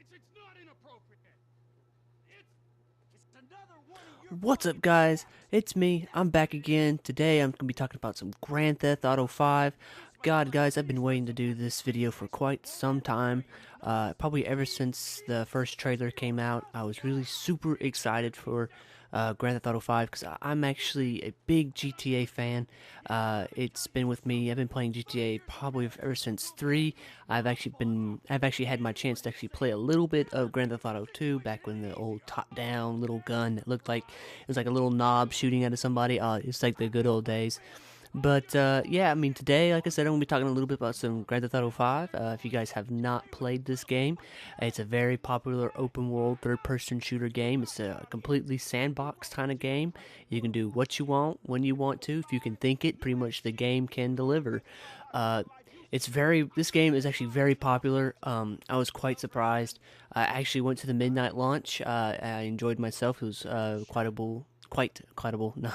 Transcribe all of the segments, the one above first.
It's not inappropriate. It's another one of your What's up, guys? It's me. I'm back again. Today I'm going to be talking about some Grand Theft Auto 5. God, guys, I've been waiting to do this video for quite some time. Probably ever since the first trailer came out. I was really super excited for Grand Theft Auto 5 because I'm actually a big GTA fan. It's been with me. I've been playing GTA probably ever since 3. I've actually had my chance to actually play a little bit of Grand Theft Auto 2 back when the old top-down little gun that looked like it was like a little knob shooting out of somebody. It's like the good old days. But yeah, I mean, today, like I said, I'm gonna be talking a little bit about some Grand Theft Auto 5. If you guys have not played this game, it's a very popular open world third-person shooter game. It's a completely sandbox kind of game. You can do what you want when you want to. If you can think it, pretty much the game can deliver. Uh, this game is actually very popular. I was quite surprised. I actually went to the midnight launch. I enjoyed myself. It was quite no,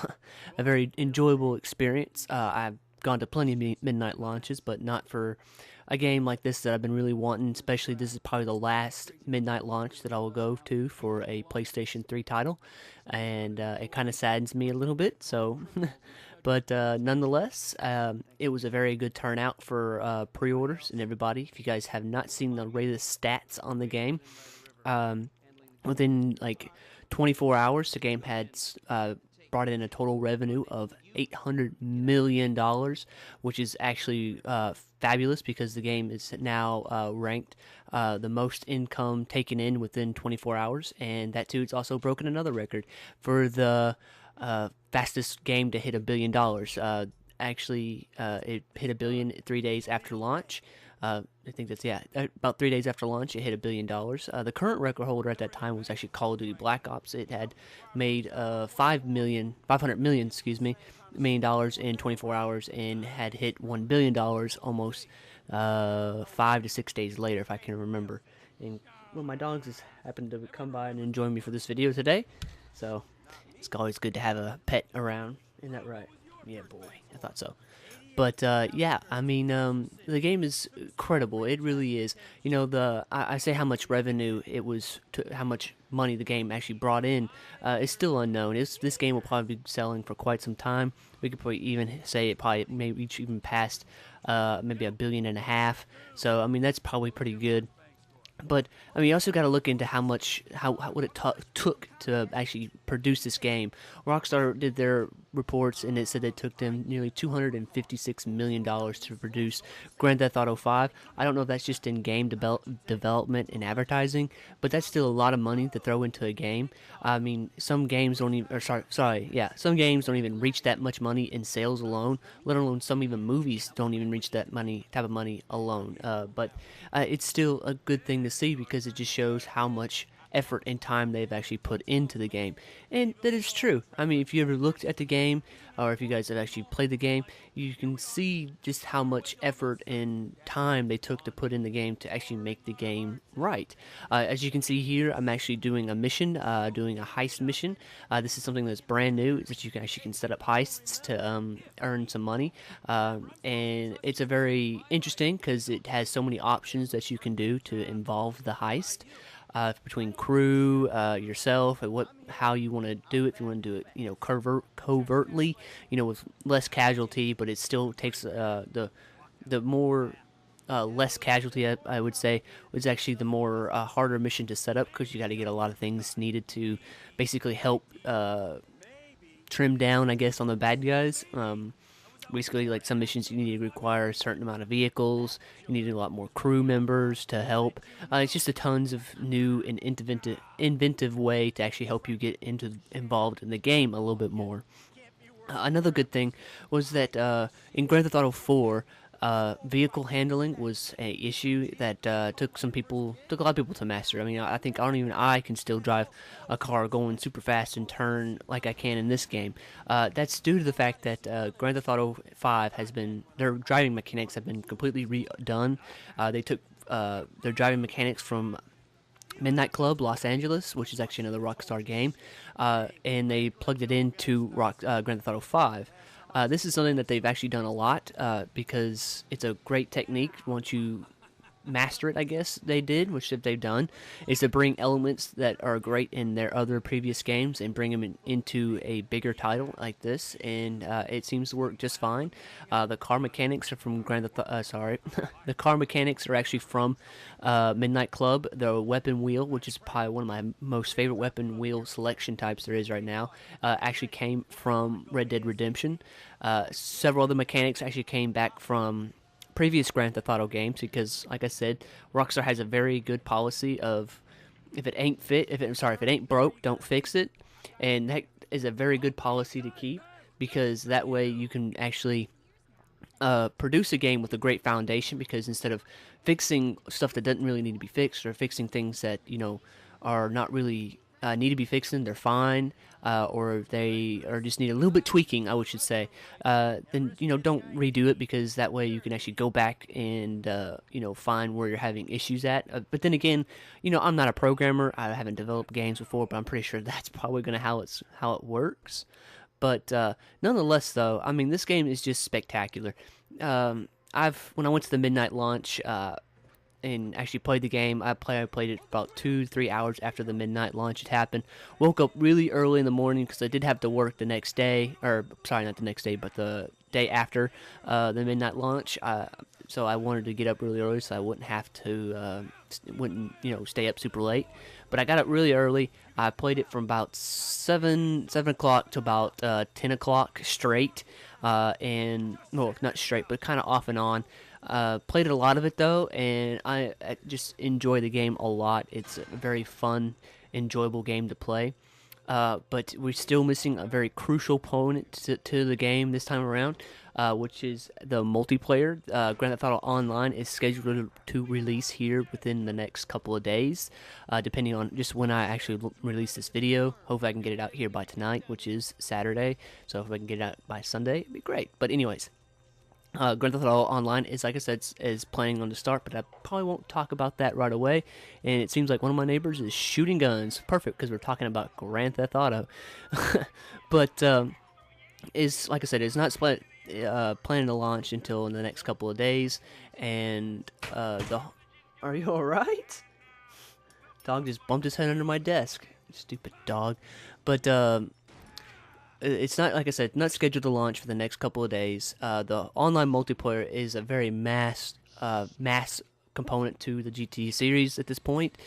a very enjoyable experience. I've gone to plenty of midnight launches, but not for a game like this that I've been really wanting. Especially, this is probably the last midnight launch that I will go to for a PlayStation 3 title, and it kind of saddens me a little bit. So, but nonetheless, it was a very good turnout for pre-orders and everybody. If you guys have not seen the latest stats on the game, um, within like 24 hours, the game had brought in a total revenue of $800 million, which is actually fabulous because the game is now ranked the most income taken in within 24 hours, and that too, it's also broken another record for the fastest game to hit $1 billion. It hit $1 billion 3 days after launch. I think that's about 3 days after launch, it hit $1 billion. The current record holder at that time was actually Call of Duty Black Ops. It had made 500 million, million dollars in 24 hours, and had hit $1 billion almost 5 to 6 days later, if I can remember. And well, my dogs just happened to come by and join me for this video today, so it's always good to have a pet around. Isn't that right? Yeah, boy, I thought so. But yeah, I mean, the game is credible. It really is. You know, I say how much revenue it was, how much money the game actually brought in. Is still unknown. This game will probably be selling for quite some time. We could probably even say it probably may reach even past maybe $1.5 billion. So I mean, that's probably pretty good. But I mean, you also got to look into how what it took to actually produce this game. Rockstar did their reports, and it said it took them nearly $256 million to produce Grand Theft Auto 5. I don't know if that's just in game development and advertising, but that's still a lot of money to throw into a game. I mean, some games don't even, or some games don't even reach that much money in sales alone. Let alone some even movies don't even reach that type of money alone. But it's still a good thing to see because it just shows how much effort and time they've actually put into the game. And that is true. I mean, if you ever looked at the game, or if you guys have actually played the game, you can see just how much effort and time they took to put in the game to actually make the game right. As you can see here, I'm actually doing a mission, doing a heist mission. This is something that's brand new, that you can set up heists to earn some money. And it's a very interesting because it has so many options that you can do to involve the heist. Between crew, yourself, and how you want to do it. If you want to do it, covertly, with less casualty, but it still takes the more less casualty, I would say, was actually the more harder mission to set up because you got to get a lot of things needed to basically help trim down, I guess, on the bad guys. Basically, like some missions, you need to require a certain amount of vehicles. You need a lot more crew members to help. It's just a tons of new and inventive way to actually help you get involved in the game a little bit more. Another good thing was that in Grand Theft Auto 4, vehicle handling was a issue that took a lot of people to master. I mean, I think I can still drive a car going super fast and turn like I can in this game. That's due to the fact that Grand Theft Auto 5 their driving mechanics have been completely redone. They took their driving mechanics from Midnight Club Los Angeles, which is actually another Rockstar game, and they plugged it into Grand Theft Auto 5. This is something that they've actually done a lot because it's a great technique once you master it, I guess they did, which they've done, is to bring elements that are great in their other previous games and bring them into a bigger title like this, and it seems to work just fine. The car mechanics are from the car mechanics are actually from Midnight Club. The weapon wheel, which is probably one of my most favorite weapon wheel selection types there is right now, actually came from Red Dead Redemption. Several other mechanics actually came back from previous Grand Theft Auto games because, like I said, Rockstar has a very good policy of if it ain't broke, don't fix it, and that is a very good policy to keep because that way you can actually produce a game with a great foundation. Because instead of fixing stuff that doesn't really need to be fixed or fixing things that are not really need to be fixing, they're fine, or they are just need a little bit tweaking, I should say, then don't redo it, because that way you can actually go back and find where you're having issues at. But then again, I'm not a programmer. I haven't developed games before, but I'm pretty sure that's probably gonna how it works. But nonetheless, though, I mean, this game is just spectacular. When I went to the midnight launch and actually played the game, I played it about 2-3 hours after the midnight launch had happened. Woke up really early in the morning because I did have to work the next day, or sorry, not the next day, but the day after the midnight launch. So I wanted to get up really early so I wouldn't have to stay up super late. But I got up really early. I played it from about 7 o'clock to about 10 o'clock straight, and well, not straight, but kind of off and on. Played a lot of it though, and I just enjoy the game a lot. It's a very fun, enjoyable game to play. But we're still missing a very crucial component to the game this time around, which is the multiplayer. Grand Theft Auto Online is scheduled to release here within the next couple of days, depending on just when I actually release this video. Hopefully I can get it out here by tonight, which is Saturday. So if I can get it out by Sunday, it'd be great. But anyways, Grand Theft Auto Online is, like I said, is planning on to start, but I probably won't talk about that right away. And it seems like one of my neighbors is shooting guns. Perfect, because we're talking about Grand Theft Auto. But is, like I said, it's not planning to launch until in the next couple of days. And are you all right? Dog just bumped his head under my desk. Stupid dog. But it's not, like I said, not scheduled to launch for the next couple of days. The online multiplayer is a very mass component to the GTA series at this point.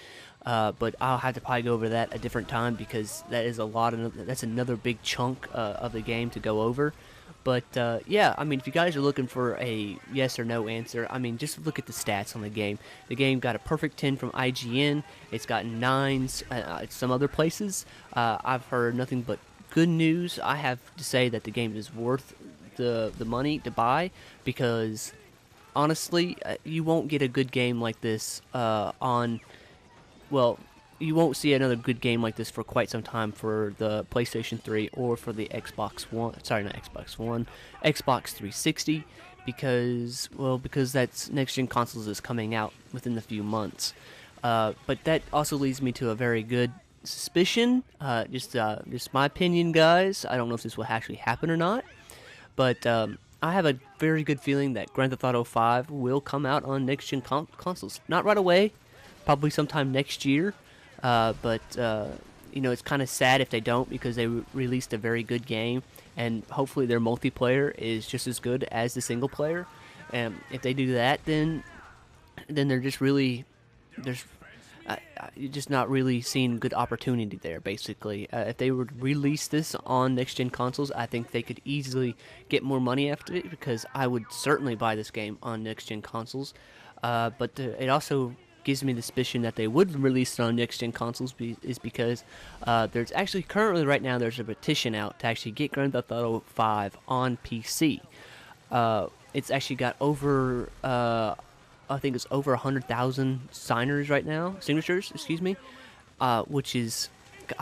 But I'll have to probably go over that a different time, because that is that's another big chunk of the game to go over. But yeah, I mean, if you guys are looking for a yes or no answer, I mean, just look at the stats on the game. The game got a perfect 10 from IGN. It's got 9s at some other places. I've heard nothing but good news. I have to say that the game is worth the money to buy, because honestly, you won't get a good game like this you won't see another good game like this for quite some time for the PlayStation 3 or for the Xbox 360, because that's next gen consoles is coming out within a few months. But that also leads me to a very good suspicion, just my opinion, guys. I don't know if this will actually happen or not, but I have a very good feeling that Grand Theft Auto 5 will come out on next-gen consoles. Not right away, probably sometime next year, but it's kind of sad if they don't, because they released a very good game, and hopefully their multiplayer is just as good as the single player. And if they do that, then they're just really you're just not really seeing good opportunity there, basically. If they would release this on next-gen consoles, I think they could easily get more money after it, because I would certainly buy this game on next-gen consoles. But it also gives me the suspicion that they would release it on next-gen consoles is because there's actually currently right now there's a petition out to actually get Grand Theft Auto 5 on PC. It's actually got over I think it's over 100,000 signatures right now, which is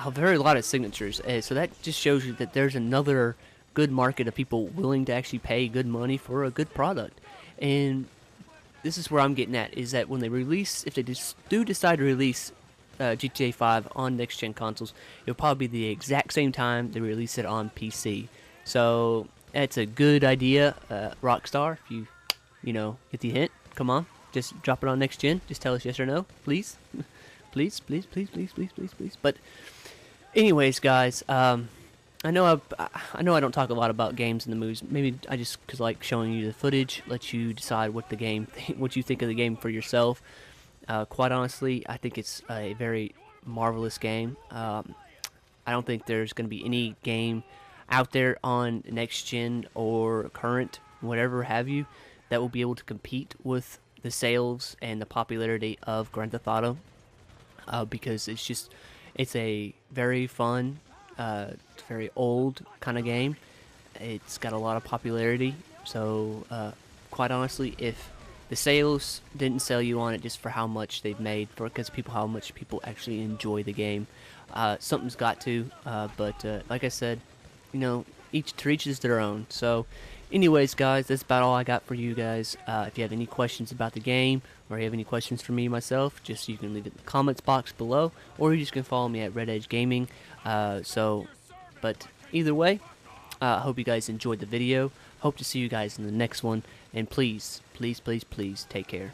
a very lot of signatures. So that just shows you that there's another good market of people willing to actually pay good money for a good product. And this is where I'm getting at, is that when they release, if they do decide to release GTA 5 on next-gen consoles, it'll probably be the exact same time they release it on PC. So that's a good idea, Rockstar, if you get the hint. Come on. just drop it on next gen. Just tell us yes or no, please. Please, please, please, please, please, please, please. But anyways, guys, I know I don't talk a lot about games in the movies. Maybe I just cause like showing you the footage, let you decide what the game, what you think of the game for yourself. Quite honestly, I think it's a very marvelous game. I don't think there's going to be any game out there on next gen or current, whatever have you, that will be able to compete with the sales and the popularity of Grand Theft Auto. Because it's a very fun, very old kind of game. It's got a lot of popularity. So, quite honestly, if the sales didn't sell you on it just for how much they've made, because how much people actually enjoy the game, something's got to. But like I said, each to each is their own. So, anyways, guys, that's about all I got for you guys. If you have any questions about the game, or you have any questions for me myself, just you can leave it in the comments box below, or you just can follow me at Red Edge Gaming. But either way, I hope you guys enjoyed the video. Hope to see you guys in the next one, and please, please, please, please take care.